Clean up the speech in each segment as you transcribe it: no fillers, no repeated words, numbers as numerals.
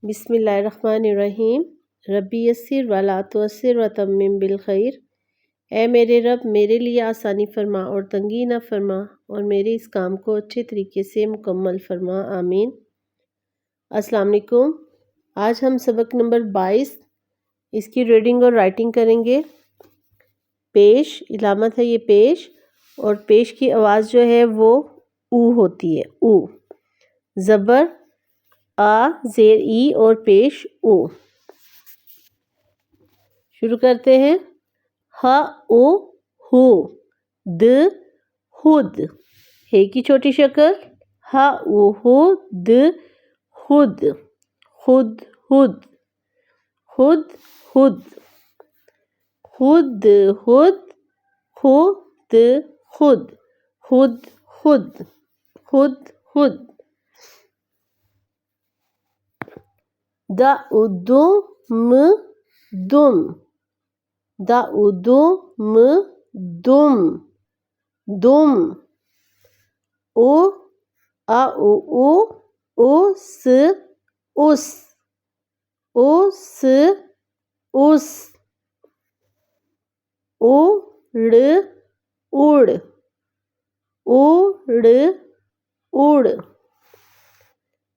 बिस्मिल्लाहिर्रहमानिर्रहीम। रब्बी यस्सिर वला तुअस्सिर वतम्मिम बिल खैर। ऐ मेरे रब, मेरे लिए आसानी फरमा और तंगी न फरमा, और मेरे इस काम को अच्छे तरीके से मुकम्मल फरमा, आमीन। अस्सलाम वालेकुम। आज हम सबक नंबर 22 इसकी रीडिंग और राइटिंग करेंगे। पेश इलामत है ये पेश, और पेश की आवाज़ जो है वो ऊ होती है। ऊ ज़बर आ ज़ेर ई और पेश ऊ। शुरू करते हैं। ह ओ हु द हुद। हे की छोटी शक्ल ह उ हु द हुद। खुद हुद खुद हुद खुद हुद खुद खुद खुद खुद खुद खुद। द उदु म दुम द उदु म दुम दुम। ओ आ उ उस उस उस उस। उड़ उड़ उड़ उड़।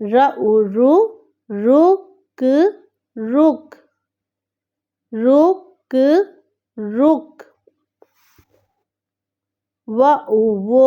रु रुक रुक रुक रुक। वो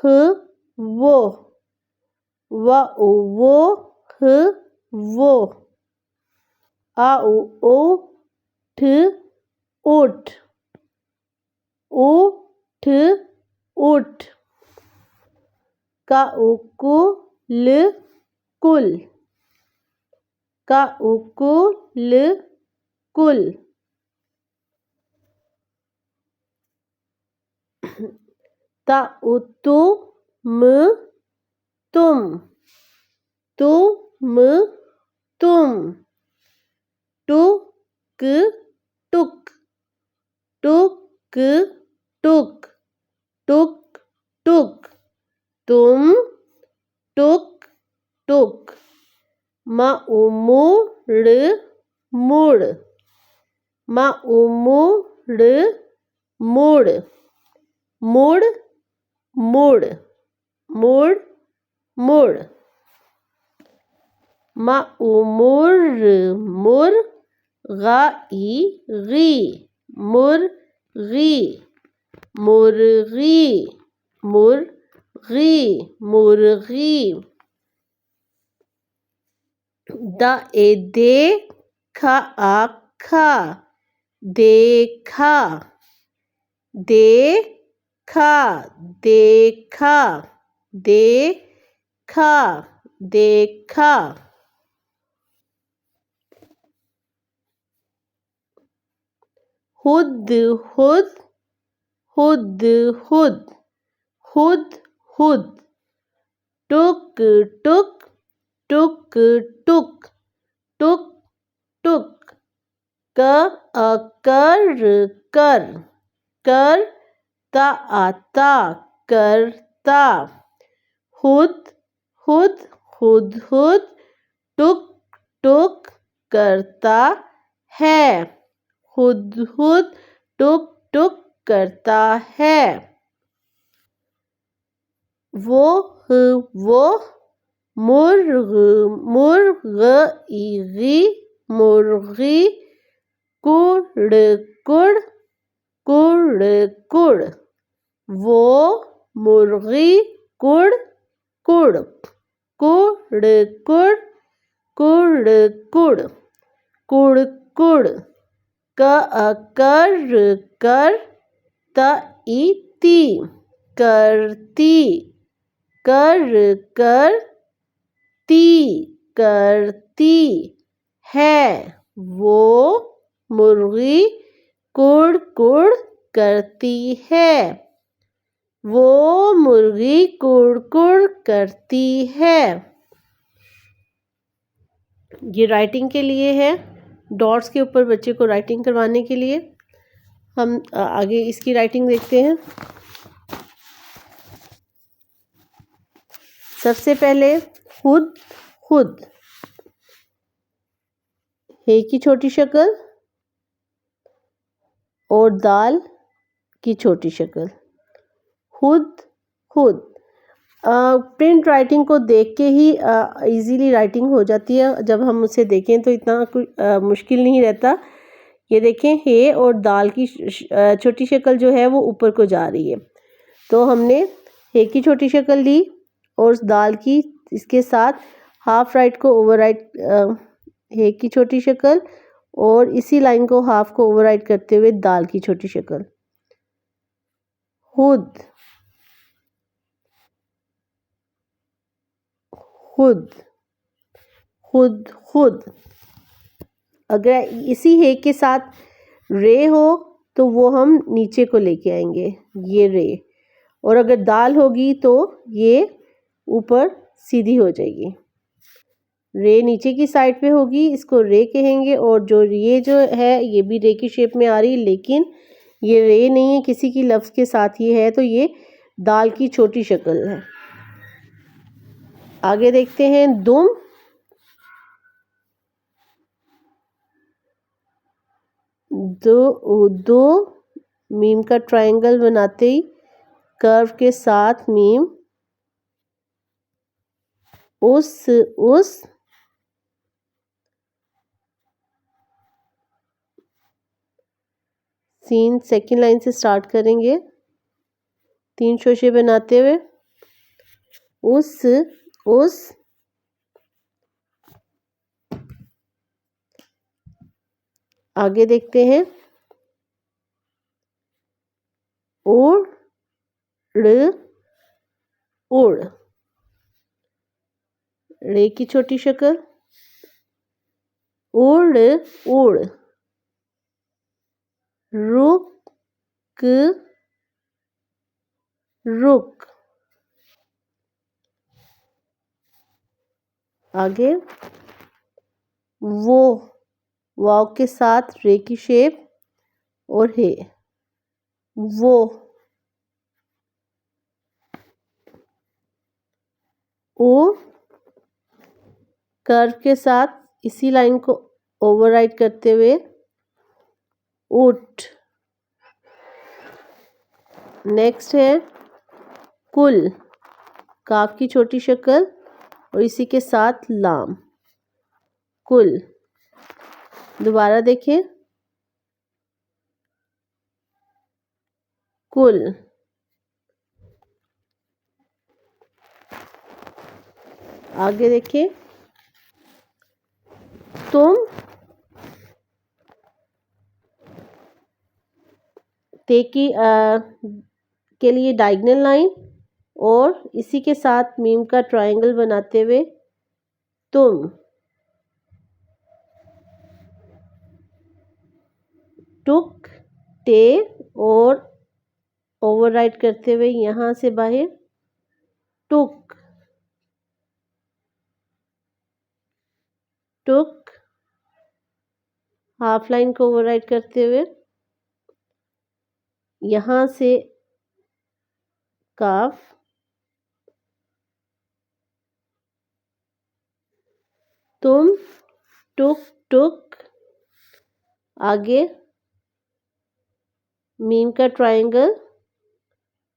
ह वो ह वो। उठ उठ उठ उठ। कुल कुल कुल कुल। तुम तुम तुम तुम। टुक टुक टुक टुक टुक टुक। तुम टुक टुक। मुड़ मुड़ मुड़ मुड़ मुड़ मुड़ मुड़ मुड़। मुर मुर गी गी मुर्गी मुर्गी मुर्गी मुर्गी। दे खा खा देखा देखा देखा देखा देखा। हुद हुद हुद हुद हुद हुद। टुक टुक टुक टुक टुक टुक। कर कर कर ता आता करता। हुद हुद हुद हुद टुक टुक करता है। हुद हुद टुक टुक करता है। वो मुर्ग मुर्गी मुर्गी। कुड़ कुड़ कुड़ कुड़। वो मुर्गी कुड़ कुड़ कुड़ कुड़ कुड़ कुड़ कुड़ कुड़। कर कर ती करती कर कर ती करती है। वो मुर्गी कुड़ कुड़ करती है। वो मुर्गी कुड़ कुड़ करती है। ये राइटिंग के लिए है। डॉट्स के ऊपर बच्चे को राइटिंग करवाने के लिए हम आगे इसकी राइटिंग देखते हैं। सबसे पहले खुद खुद हे की छोटी शक्ल और दाल की छोटी शक्ल। खुद खुद प्रिंट राइटिंग को देख के ही इजीली राइटिंग हो जाती है। जब हम उसे देखें तो इतना मुश्किल नहीं रहता। ये देखें, हे और दाल की छोटी शक्ल जो है वो ऊपर को जा रही है। तो हमने हे की छोटी शक्ल ली और दाल की इसके साथ हाफ राइट को ओवरराइट, हे की छोटी शक्ल और इसी लाइन को हाफ को ओवरराइट करते हुए दाल की छोटी शक्ल। खुद खुद खुद खुद। अगर इसी हे के साथ रे हो तो वो हम नीचे को लेके आएंगे, ये रे। और अगर दाल होगी तो ये ऊपर सीधी हो जाएगी। रे नीचे की साइड पे होगी, इसको रे कहेंगे। और जो है ये भी रे की शेप में आ रही, लेकिन ये रे नहीं है, किसी की लफ्ज़ के साथ ये है, तो ये दाल की छोटी शक्ल है। आगे देखते हैं दुम। दो मीम का ट्रायंगल बनाते ही कर्व के साथ मीम उस सीन सेकंड लाइन से स्टार्ट करेंगे, 3 शोशे बनाते हुए। उस आगे देखते हैं उड़ उड़, रे की छोटी शक्ल। उड़ उड़, रुक रुक। आगे वो, वाव के साथ रे की शेप और हे। वो ओ कर्व के साथ इसी लाइन को ओवरराइट करते हुए उठ। नेक्स्ट है कुल, काफ की छोटी शक्ल और इसी के साथ लाम, कुल। दोबारा देखें, कुल। आगे देखें तुम, ते की के लिए डायगोनल लाइन और इसी के साथ मीम का ट्रायंगल बनाते हुए तुम। टुक, टे और ओवरराइट करते हुए यहाँ से बाहर टुक टुक, हाफ लाइन को ओवरराइट करते हुए यहाँ से काफ, तुम टुक टुक। आगे मीम का ट्रायंगल,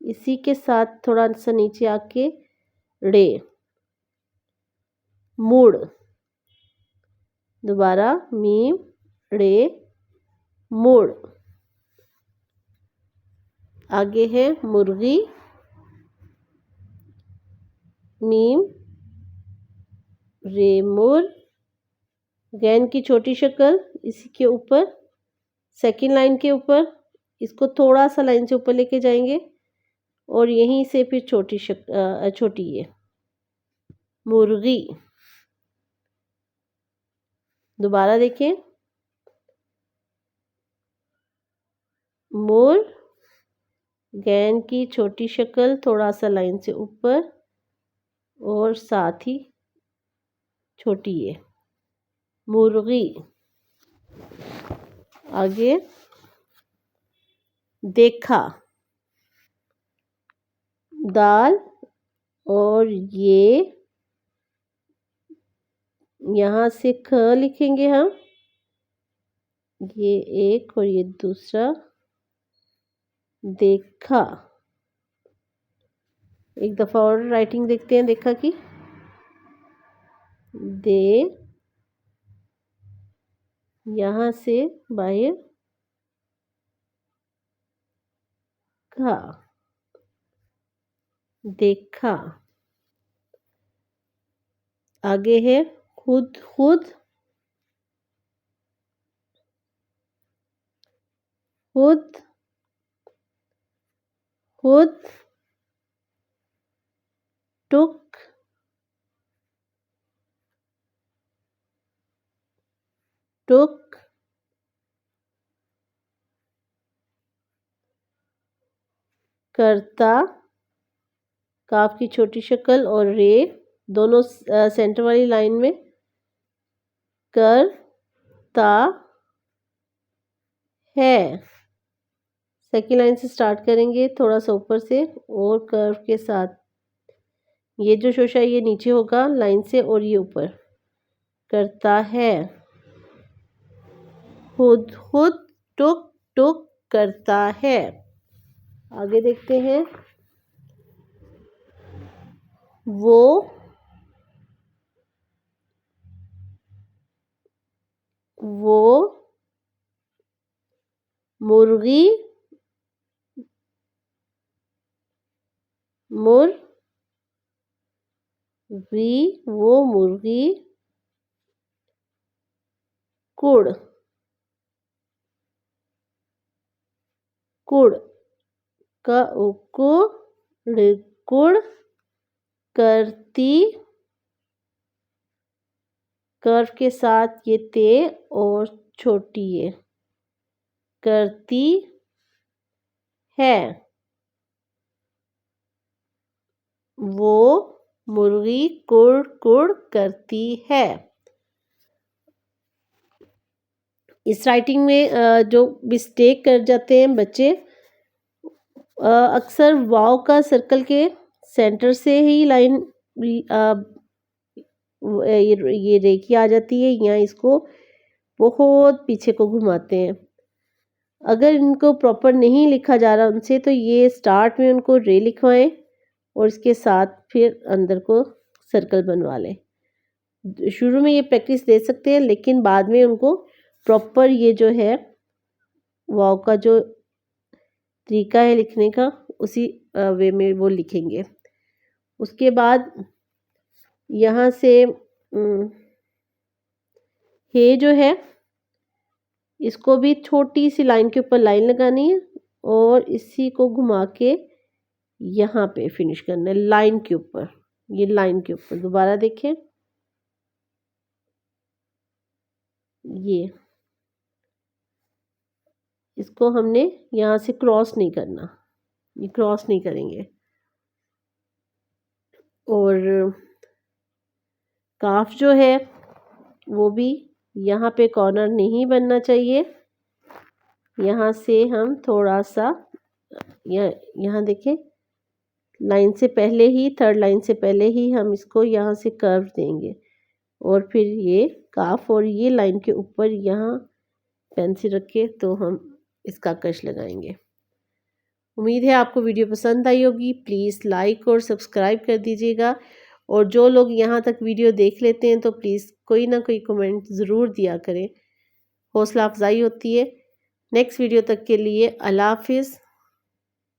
इसी के साथ थोड़ा सा नीचे आके रे, मुड़। दोबारा मीम रे मुड़। आगे है मुर्गी, मीम रे मुर, गैन की छोटी शक्ल इसी के ऊपर, सेकंड लाइन के ऊपर। इसको थोड़ा सा लाइन से ऊपर लेके जाएंगे और यहीं से फिर छोटी है मुर्गी। दोबारा देखें, मोर, गैन की छोटी शक्ल थोड़ा सा लाइन से ऊपर और साथ ही छोटी है मुर्गी। आगे देखा, दाल और ये यहाँ से ख लिखेंगे हम, ये एक और ये दूसरा, देखा। एक दफ़ा और राइटिंग देखते हैं देखा की। दे, यहाँ से बाहर का, देखा। आगे है खुद खुद, खुद खुद, टुक, टुक, करता। काफ की छोटी शक्ल और रे दोनों सेंटर वाली लाइन में, करता है। सेकेंड लाइन से स्टार्ट करेंगे, थोड़ा सा ऊपर से और कर्व के साथ। ये जो शोशा ये नीचे होगा लाइन से और ये ऊपर। करता है, खुद खुद, टुक टुक करता है। आगे देखते हैं। वो मुर्गी, वो मुर्गी कुड़, कुड़ का कुड़ करती, कर्व के साथ ये ते और छोटी ये, करती है। वो मुर्गी कुड़ कुड़ करती है। इस राइटिंग में जो मिस्टेक कर जाते हैं बच्चे, अक्सर वाव का सर्कल के सेंटर से ही लाइन ये रेखी आ जाती है, यहाँ इसको बहुत पीछे को घुमाते हैं। अगर इनको प्रॉपर नहीं लिखा जा रहा उनसे, तो ये स्टार्ट में उनको रे लिखवाएं और इसके साथ फिर अंदर को सर्कल बनवा लें। शुरू में ये प्रैक्टिस दे सकते हैं, लेकिन बाद में उनको प्रॉपर ये जो है वाव का जो तरीका है लिखने का, उसी वे में वो लिखेंगे। उसके बाद यहाँ से हे जो है इसको भी छोटी सी लाइन के ऊपर लाइन लगानी है और इसी को घुमा के यहाँ पे फिनिश करना है लाइन के ऊपर। ये लाइन के ऊपर दोबारा देखें, ये इसको हमने यहाँ से क्रॉस नहीं करना, ये क्रॉस नहीं करेंगे। और काफ जो है वो भी यहाँ पे कॉर्नर नहीं बनना चाहिए। यहाँ से हम थोड़ा सा यहाँ देखें, लाइन से पहले ही, थर्ड लाइन से पहले ही हम इसको यहाँ से कर्व देंगे और फिर ये काफ और ये लाइन के ऊपर यहाँ पेंसिल रख के तो हम इसका कश लगाएंगे। उम्मीद है आपको वीडियो पसंद आई होगी। प्लीज़ लाइक और सब्सक्राइब कर दीजिएगा, और जो लोग यहाँ तक वीडियो देख लेते हैं तो प्लीज़ कोई ना कोई कमेंट ज़रूर दिया करें, हौसला अफजाई होती है। नेक्स्ट वीडियो तक के लिए अल्लाह हाफिज़।